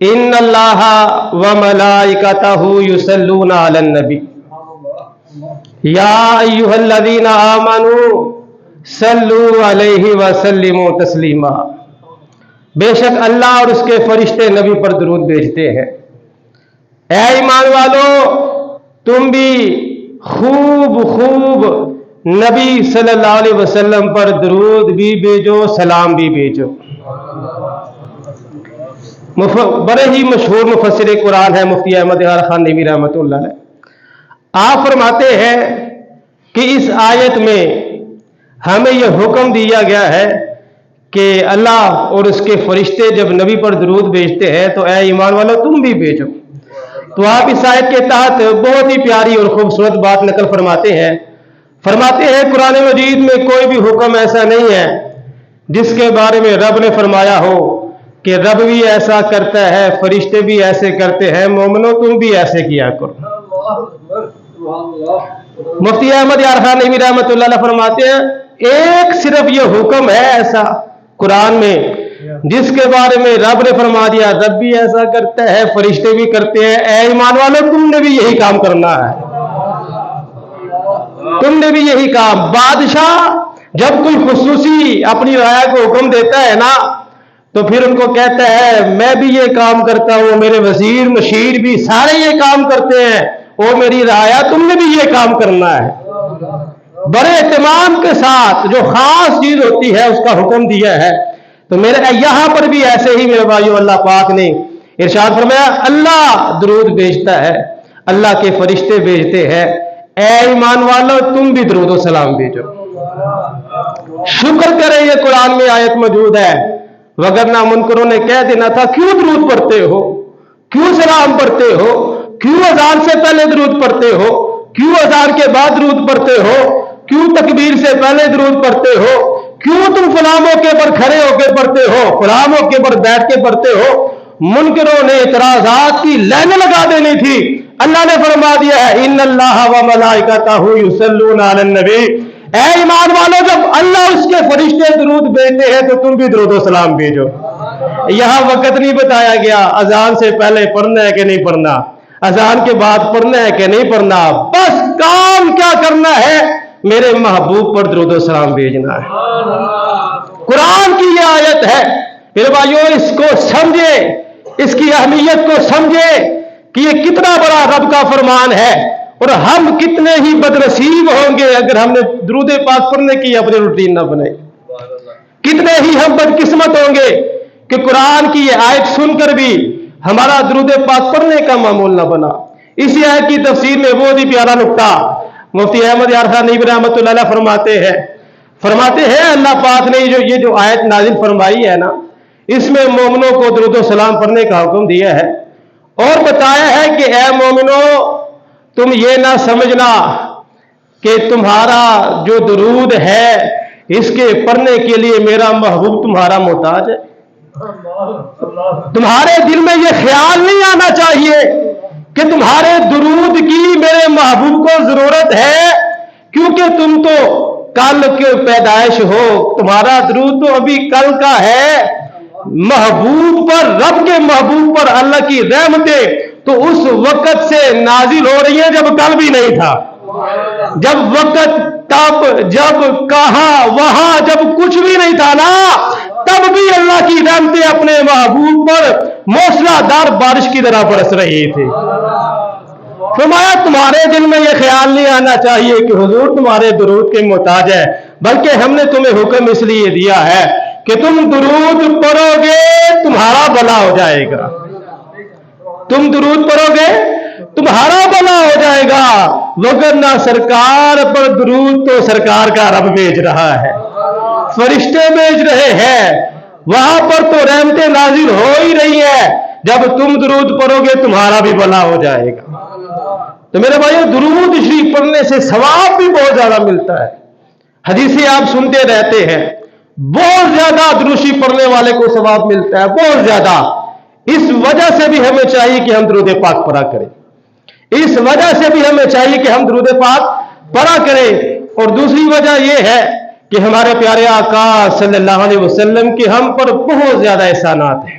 ان اللہ و ملائکتہ یصلون علی النبی یا ایھا الذین آمنوا صلوا علیہ وسلموا تسلیما۔ بے شک اللہ اور اس کے فرشتے نبی پر درود بھیجتے ہیں۔ اے ایمان والو، تم بھی خوب خوب نبی صلی اللہ علیہ وسلم پر درود بھی بھیجو، سلام بھی بھیجو۔ بڑے ہی مشہور مفسر قرآن ہے مفتی احمد یار خان نیمی رحمۃ اللہ علیہ۔ آپ فرماتے ہیں کہ اس آیت میں ہمیں یہ حکم دیا گیا ہے کہ اللہ اور اس کے فرشتے جب نبی پر درود بھیجتے ہیں تو اے ایمان والو تم بھی بھیجو۔ تو آپ اس آیت کے تحت بہت ہی پیاری اور خوبصورت بات نقل فرماتے ہیں قرآن مجید میں کوئی بھی حکم ایسا نہیں ہے جس کے بارے میں رب نے فرمایا ہو کہ رب بھی ایسا کرتا ہے، فرشتے بھی ایسے کرتے ہیں، مومنو تم بھی ایسے کیا کرو۔ مفتی احمد یار خان نیمی رحمۃ اللہ علیہ فرماتے ہیں ایک صرف یہ حکم ہے ایسا قرآن میں جس کے بارے میں رب نے فرما دیا رب بھی ایسا کرتا ہے، فرشتے بھی کرتے ہیں، اے ایمان والو تم نے بھی یہی کام کرنا ہے، تم نے بھی یہی کام۔ بادشاہ جب کوئی خصوصی اپنی رعایا کو حکم دیتا ہے نا تو پھر ان کو کہتا ہے میں بھی یہ کام کرتا ہوں، میرے وزیر مشیر بھی سارے یہ کام کرتے ہیں، او میری رعایا تم نے بھی یہ کام کرنا ہے۔ بڑے اہتمام کے ساتھ جو خاص چیز ہوتی ہے اس کا حکم دیا ہے۔ تو میرے یہاں پر بھی ایسے ہی میرے بھائیو اللہ پاک نے ارشاد فرمایا اللہ درود بھیجتا ہے، اللہ کے فرشتے بھیجتے ہیں، اے ایمان والو تم بھی درود و سلام بھیجو۔ شکر کریں یہ قرآن میں آیت موجود ہے، وگرنہ منکروں نے کہہ دینا تھا کیوں درود پڑھتے ہو، کیوں سلام پڑھتے ہو، کیوں اذان سے پہلے درود پڑھتے ہو، کیوں اذان کے بعد درود پڑھتے ہو، کیوں تکبیر سے پہلے درود پڑھتے ہو، کیوں تم فلاں موقع پر کھڑے ہو کے پڑھتے ہو، فلاں موقع پر بیٹھ کے پڑھتے ہو۔ منکروں نے اعتراضات کی لائنیں لگا دینی تھی، اللہ نے فرما دیا ہے ان اللہ و ملائکتہ یصلون علی النبی، اے ایمان والو جب اللہ اس کے فرشتے درود بھیجتے ہیں تو تم بھی درود و سلام بھیجو۔ یہاں وقت نہیں بتایا گیا اذان سے پہلے پڑھنا ہے کہ نہیں پڑھنا، اذان کے بعد پڑھنا ہے کہ نہیں پڑھنا، بس کام کیا کرنا ہے میرے محبوب پر درود و سلام بھیجنا ہے۔ قرآن کی یہ آیت ہے میرے بھائیو، اس کو سمجھے، اس کی اہمیت کو سمجھے کہ یہ کتنا بڑا رب کا فرمان ہے، اور ہم کتنے ہی بدنصیب ہوں گے اگر ہم نے درود پاک پڑھنے کی اپنی روٹین نہ بنائی، کتنے ہی ہم بدقسمت ہوں گے کہ قرآن کی یہ آیت سن کر بھی ہمارا درود پاک پڑھنے کا معمول نہ بنا۔ اسی آیت کی تفسیر میں بہت ہی پیارا نقطہ مفتی احمد یار خان نیمی رحمۃ اللہ علیہ فرماتے ہیں اللہ پاک نے یہ جو آیت نازل فرمائی ہے نا اس میں مومنوں کو درود و سلام پڑھنے کا حکم دیا ہے، اور بتایا ہے کہ اے مومنوں تم یہ نہ سمجھنا کہ تمہارا جو درود ہے اس کے پڑھنے کے لیے میرا محبوب تمہارا محتاج ہے۔ تمہارے دل میں یہ خیال نہیں آنا چاہیے کہ تمہارے درود کی میرے محبوب کو ضرورت ہے، کیونکہ تم تو کل کے پیدائش ہو، تمہارا درود تو ابھی کل کا ہے۔ محبوب پر، رب کے محبوب پر اللہ کی رحمتیں تو اس وقت سے نازل ہو رہی ہیں جب کل بھی نہیں تھا، جب وقت تب جب کہاں وہاں جب کچھ بھی نہیں تھا نا تب بھی اللہ کی رحمتیں اپنے محبوب پر موسلا دار بارش کی طرح برس رہی تھی۔ فرمایا تمہارے دل میں یہ خیال نہیں آنا چاہیے کہ حضور تمہارے درود کے محتاج ہے، بلکہ ہم نے تمہیں حکم اس لیے دیا ہے کہ تم درود پڑھو گے تمہارا بھلا ہو جائے گا، تم درود پڑھو گے تمہارا بھلا ہو جائے گا، وگرنہ سرکار پر درود تو سرکار کا رب بھیج رہا ہے، فرشتے بھیج رہے ہیں، وہاں پر تو رحمتیں نازل ہو ہی رہی ہے، جب تم درود پڑھو گے تمہارا بھی بھلا ہو جائے گا۔ تو میرے بھائیو درود شریف پڑھنے سے ثواب بھی بہت زیادہ ملتا ہے، حدیثیں آپ سنتے رہتے ہیں، بہت زیادہ درود شریف پڑھنے والے کو ثواب ملتا ہے، بہت زیادہ۔ اس وجہ سے بھی ہمیں چاہیے کہ ہم درود پاک پڑھا کریں، اس وجہ سے بھی ہمیں چاہیے کہ ہم درود پاک پڑھا کریں۔ اور دوسری وجہ یہ ہے کہ ہمارے پیارے آقا صلی اللہ علیہ وسلم کے ہم پر بہت زیادہ احسانات ہیں،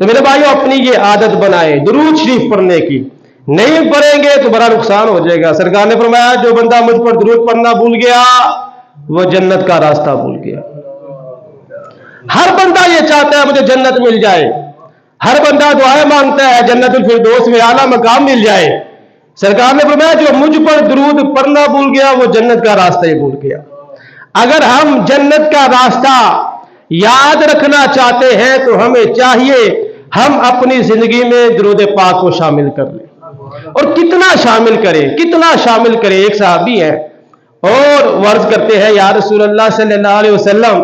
تو میرے بھائیوں اپنی یہ عادت بنائے درود شریف پڑھنے کی، نہیں پڑھیں گے تو بڑا نقصان ہو جائے گا۔ سرکار نے فرمایا جو بندہ مجھ پر درود پڑھنا بھول گیا وہ جنت کا راستہ بھول گیا۔ ہر بندہ یہ چاہتا ہے مجھے جنت مل جائے، ہر بندہ دعائیں مانگتا ہے جنت الفردوس میں اعلیٰ مقام مل جائے۔ سرکار نے فرمایا جو مجھ پر درود پڑھنا بھول گیا وہ جنت کا راستہ ہی بھول گیا۔ اگر ہم جنت کا راستہ یاد رکھنا چاہتے ہیں تو ہمیں چاہیے ہم اپنی زندگی میں درود پاک کو شامل کر لیں، اور کتنا شامل کریں۔ ایک صحابی ہے اور ورز کرتے ہیں یا رسول اللہ صلی اللہ علیہ وسلم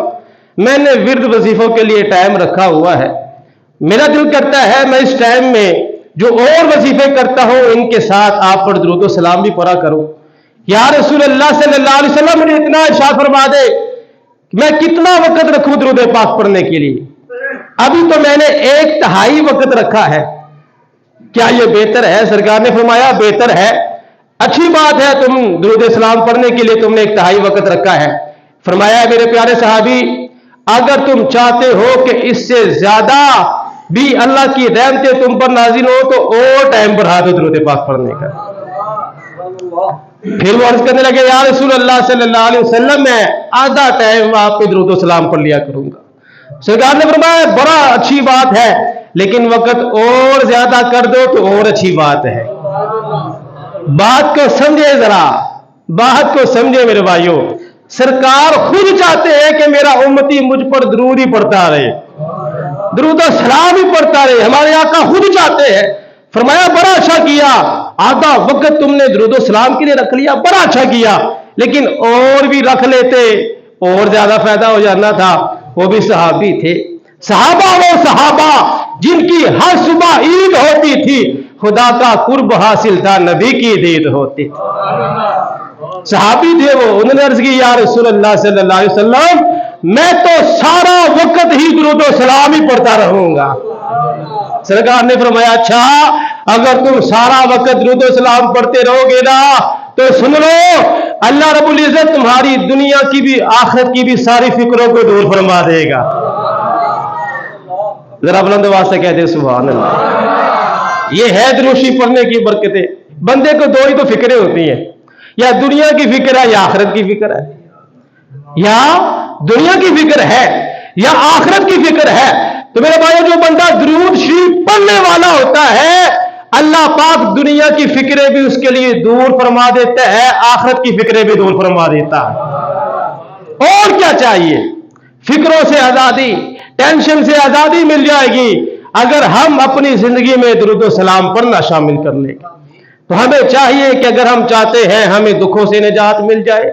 میں نے ورد وظیفوں کے لیے ٹائم رکھا ہوا ہے، میرا دل کرتا ہے میں اس ٹائم میں جو اور وظیفے کرتا ہوں ان کے ساتھ آپ پر درود و سلام بھی پڑھا کروں۔ یا رسول اللہ صلی اللہ علیہ وسلم مجھے اتنا ارشاد فرما دے میں کتنا وقت رکھوں درود پاک پڑھنے کے لیے؟ ابھی تو میں نے 1/3 وقت رکھا ہے، کیا یہ بہتر ہے؟ سرکار نے فرمایا بہتر ہے، اچھی بات ہے، تم درود سلام پڑھنے کے لیے تم نے 1/3 وقت رکھا ہے۔ فرمایا میرے پیارے صحابی اگر تم چاہتے ہو کہ اس سے زیادہ بھی اللہ کی رحمتیں تم پر نازل ہو تو اور ٹائم بڑھا دو درود پاک پڑھنے کا۔ پھر وہ عرض کرنے لگے یا رسول اللہ صلی اللہ علیہ وسلم میں آدھا ٹائم آپ پہ درود و سلام پڑھ لیا کروں گا۔ سرکار نے فرمایا بڑا اچھی بات ہے لیکن وقت اور زیادہ کر دو تو اور اچھی بات ہے۔ بات کو سمجھے ذرا، بات کو سمجھے میرے بھائیوں، سرکار خود چاہتے ہیں کہ میرا امتی مجھ پر درود ہی پڑھتا رہے، درود و سلام ہی پڑھتا رہے، ہمارے آقا خود چاہتے ہیں۔ فرمایا بڑا اچھا کیا، آدھا وقت تم نے درود و سلام کے لیے رکھ لیا، بڑا اچھا کیا، لیکن اور بھی رکھ لیتے اور زیادہ فائدہ ہو جانا تھا۔ وہ بھی صحابی تھے، صحابہ وہ صحابہ جن کی ہر صبح عید ہوتی تھی، خدا کا قرب حاصل تھا، نبی کی دید ہوتی تھی۔ صحابی تھے وہ، انہوں نے عرض کی یا رسول اللہ صلی اللہ علیہ وسلم میں تو سارا وقت ہی درود و سلام ہی پڑھتا رہوں گا۔ سرکار نے فرمایا اچھا اگر تم سارا وقت درود و سلام پڑھتے رہو گے نا تو سن لو اللہ رب العزت تمہاری دنیا کی بھی آخرت کی بھی ساری فکروں کو دور فرما دے گا۔ ذرا بلند آواز سے کہتے سبحان اللہ۔ یہ ہے دروشی پڑھنے کی برکتیں۔ بندے کو دو ہی تو فکریں ہوتی ہیں، یا دنیا کی فکر ہے یا آخرت کی فکر ہے، یا دنیا کی فکر ہے یا آخرت کی فکر ہے۔ تو میرے بھائیو جو بندہ درود شریف پڑھنے والا ہوتا ہے اللہ پاک دنیا کی فکریں بھی اس کے لیے دور فرما دیتا ہے، آخرت کی فکریں بھی دور فرما دیتا ہے۔ اور کیا چاہیے؟ فکروں سے آزادی، ٹینشن سے آزادی مل جائے گی اگر ہم اپنی زندگی میں درود و سلام پڑھنا شامل کر لیں گے۔ تو ہمیں چاہیے کہ اگر ہم چاہتے ہیں ہمیں دکھوں سے نجات مل جائے،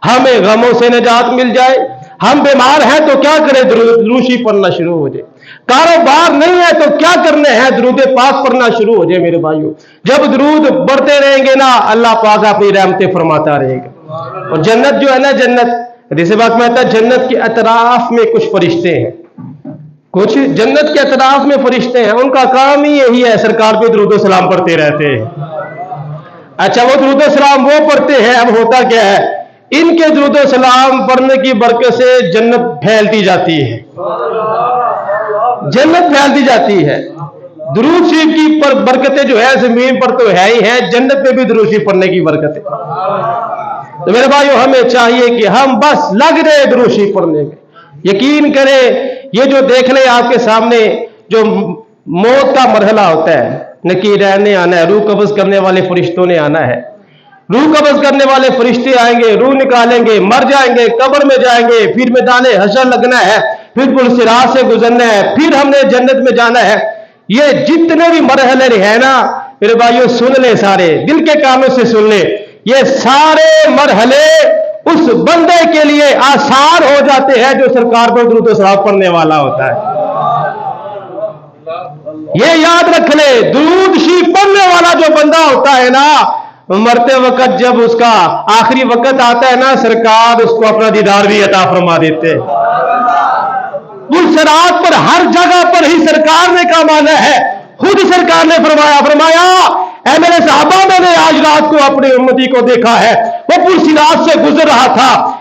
ہمیں غموں سے نجات مل جائے، ہم بیمار ہیں تو کیا کریں؟ دروشی پڑھنا شروع ہو جائے۔ کاروبار نہیں ہے تو کیا کرنے ہیں؟ درود پاک پڑھنا شروع ہو جائے میرے بھائیوں۔ جب درود پڑھتے رہیں گے نا اللہ پاک اپنی رحمتیں فرماتا رہے گا۔ اور جنت جو ہے نا، جنت حدیث پاک میں آتا ہے جنت کے اطراف میں کچھ فرشتے ہیں، کچھ جنت کے اطراف میں فرشتے ہیں، ان کا کام ہی یہی ہے سرکار پہ درود و سلام پڑھتے رہتے ہیں۔ اچھا وہ درود و سلام وہ پڑھتے ہیں، اب ہوتا کیا ہے ان کے درود و سلام پڑھنے کی برکت سے جنت پھیلتی جاتی ہے، جنت پھیلتی جاتی ہے۔ درود شریف کی برکتیں جو ہے زمین پر تو ہے ہی ہے، جنت میں بھی درود شریف پڑھنے کی برکتیں۔ تو میرے بھائیو ہمیں چاہیے کہ ہم بس لگ رہے درود شریف پڑھنے میں۔ یقین کریں یہ جو دیکھ لیں آپ کے سامنے جو موت کا مرحلہ ہوتا ہے، نکیرین نے آنا ہے، روح قبض کرنے والے فرشتوں نے آنا ہے، روح قبض کرنے والے فرشتے آئیں گے، روح نکالیں گے، مر جائیں گے، قبر میں جائیں گے، پھر میدان حشر لگنا ہے، پھر پل صراط سے گزرنا ہے، پھر ہم نے جنت میں جانا ہے۔ یہ جتنے بھی مرحلے ہیں نا میرے بھائیو سن لیں، سارے دل کے کانوں سے سن لیں، یہ سارے مرحلے اس بندے کے لیے آسان ہو جاتے ہیں جو سرکار پر درود و سلام پڑھنے والا ہوتا ہے۔ یہ یاد رکھ لے درود شریف پڑھنے والا جو بندہ ہوتا ہے نا مرتے وقت جب اس کا آخری وقت آتا ہے نا سرکار اس کو اپنا دیدار بھی عطا فرما دیتے۔ پل صراط پر ہر جگہ پر ہی سرکار نے کام آنا ہے۔ خود سرکار نے فرمایا اے میرے صحابہ میں نے آج رات کو اپنی امتی کو دیکھا ہے وہ پل صراط سے گزر رہا تھا،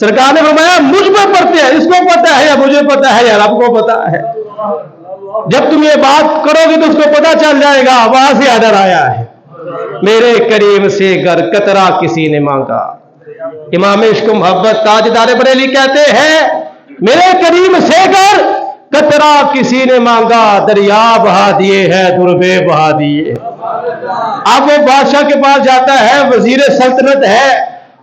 سرکار نے فرمایا مجھ پہ پڑھتے ہیں, اس کو پتا ہے یا مجھے پتا ہے یا رب کو پتا ہے. جب تم یہ بات کرو گے تو اس کو پتا چل جائے گا. وہاں سے آڈر آیا ہے, میرے کریم سے گر قطرہ کسی نے مانگا. امام عشق و محبت تاجدار بریلی کہتے ہیں میرے کریم سے گر قطرہ کسی نے مانگا, دریا بہا دیے ہے دربے بہا دیے. اب وہ بادشاہ کے پاس جاتا ہے, وزیر سلطنت ہے,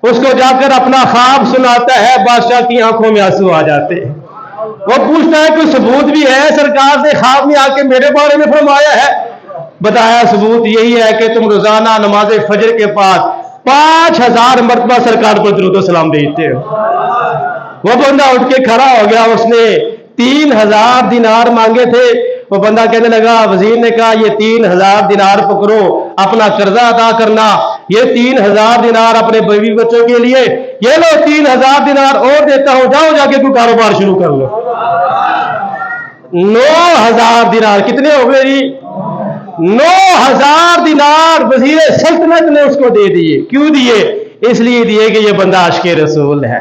اس کو جا کر اپنا خواب سناتا ہے. بادشاہ کی آنکھوں میں آنسو آ جاتے ہیں. وہ پوچھتا ہے کوئی ثبوت بھی ہے؟ سرکار نے خواب میں آ کے میرے بارے میں فرمایا ہے. بتایا ثبوت یہی ہے کہ تم روزانہ نماز فجر کے پاس 5000 مرتبہ سرکار پر درود و سلام بھیجتے ہو. وہ بندہ اٹھ کے کھڑا ہو گیا. اس نے 3000 دینار مانگے تھے. وہ بندہ کہنے لگا, وزیر نے کہا یہ 3000 دینار پکڑو, اپنا قرضہ ادا کرنا. یہ 3000 دینار اپنے بیوی بچوں کے لیے, یہ لو 3000 دینار اور دیتا ہوں, جاؤ جا کے کوئی کاروبار شروع کر لو. 9000 دینار کتنے ہو گئے جی؟ 9000 دینار وزیر سلطنت نے اس کو دے دیے. کیوں دیے؟ اس لیے دیے کہ یہ بندہ عاشق رسول ہے,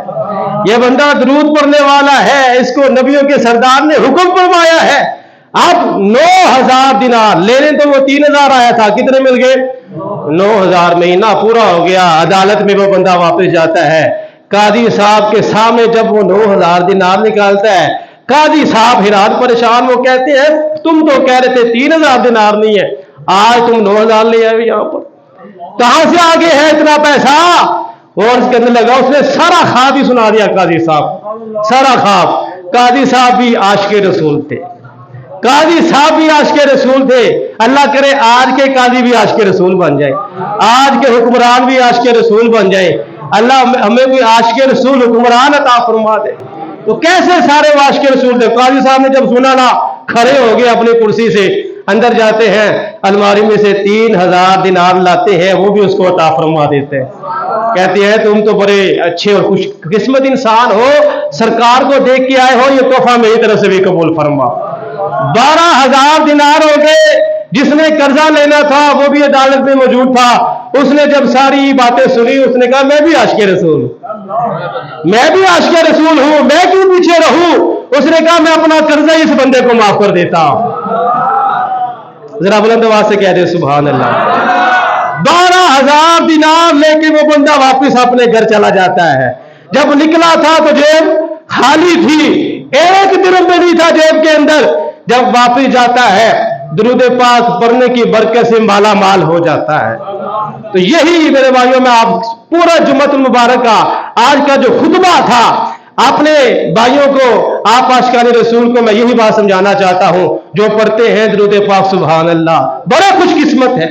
یہ بندہ درود پڑھنے والا ہے, اس کو نبیوں کے سردار نے حکم فرمایا ہے. اب 9000 دینار لینے تو وہ 3000 آیا تھا, کتنے مل گئے؟ 9000. مہینہ پورا ہو گیا. عدالت میں وہ بندہ واپس جاتا ہے. قاضی صاحب کے سامنے جب وہ 9000 دینار نکالتا ہے, قاضی صاحب حیران پریشان. وہ کہتے ہیں تم تو کہہ رہے تھے 3000 دینار نہیں ہے, آج تم 9000 لے آئے یہاں پر, کہاں سے آگے ہے اتنا پیسہ؟ اور اس کہنے لگا, اس نے سارا خواب ہی سنا دیا قاضی صاحب, سارا خواب. قاضی صاحب بھی عاشق رسول تھے, قاضی صاحب بھی عاشق رسول تھے. اللہ کرے آج کے قاضی بھی عاشق رسول بن جائے, آج کے حکمران بھی عاشق رسول بن جائے. اللہ ہمیں کوئی عاشق رسول حکمران عطا فرما دے. تو کیسے سارے عاشق رسول تھے؟ قاضی صاحب نے جب سنا نا, کھڑے ہو گئے اپنی کرسی سے, اندر جاتے ہیں, الماری میں سے 3000 دینار لاتے ہیں, وہ بھی اس کو عطا فرما دیتے ہیں. کہتے ہیں تم تو بڑے اچھے اور خوش قسمت انسان ہو, سرکار کو دیکھ کے آئے ہو, یہ تحفہ میری طرف سے بھی قبول فرما. 12000 دینار ہو گئے. جس نے قرضہ لینا تھا وہ بھی عدالت میں موجود تھا. اس نے جب ساری باتیں سنی, اس نے کہا میں بھی عاشق رسول ہوں, میں بھی عاشق رسول ہوں, میں کیوں پیچھے رہوں؟ اس نے کہا میں اپنا قرضہ اس بندے کو معاف کر دیتا ہوں. ذرا بلند آواز سے کہہ دے سبحان اللہ. 12000 دینار لے کے وہ بندہ واپس اپنے گھر چلا جاتا ہے. جب نکلا تھا تو جیب خالی تھی, 1 درہم بھی نہیں تھا جیب کے اندر. جب واپس جاتا ہے درود پاک پڑھنے کی برکت سے مالا مال ہو جاتا ہے. تو یہی میرے بھائیوں میں آپ پورا جمعۃ المبارک کا آج کا جو خطبہ تھا, اپنے بھائیوں کو, آپ عاشقان رسول کو میں یہی بات سمجھانا چاہتا ہوں, جو پڑھتے ہیں درود پاک سبحان اللہ, بڑے خوش قسمت ہے,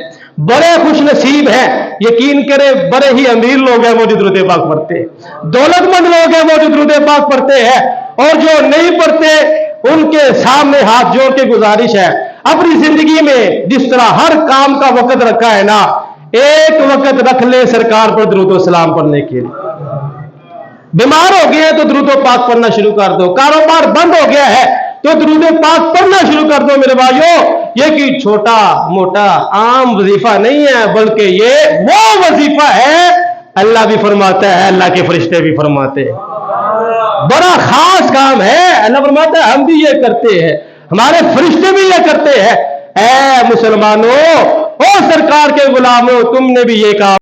بڑے خوش نصیب ہیں. یقین کرے بڑے ہی امیر لوگ ہیں وہ جو درود پاک پڑھتے ہیں, دولت مند لوگ ہیں وہ جو درود پاک پڑھتے ہیں. اور جو نہیں پڑھتے ان کے سامنے ہاتھ جوڑ کے گزارش ہے, اپنی زندگی میں جس طرح ہر کام کا وقت رکھا ہے نا, ایک وقت رکھ لے سرکار پر درود و سلام پڑھنے کے لیے. بیمار ہو گئے ہیں تو درود و پاک پڑھنا شروع کر دو. کاروبار بند ہو گیا ہے تو درود پاک پڑھنا شروع کر دو. میرے بھائیوں, یہ کوئی چھوٹا موٹا عام وظیفہ نہیں ہے, بلکہ یہ وہ وظیفہ ہے اللہ بھی فرماتا ہے, اللہ کے فرشتے بھی فرماتے ہیں, بڑا خاص کام ہے. اللہ فرماتا ہے ہم بھی یہ کرتے ہیں, ہمارے فرشتے بھی یہ کرتے ہیں. اے مسلمانوں, او سرکار کے غلاموں, تم نے بھی یہ کام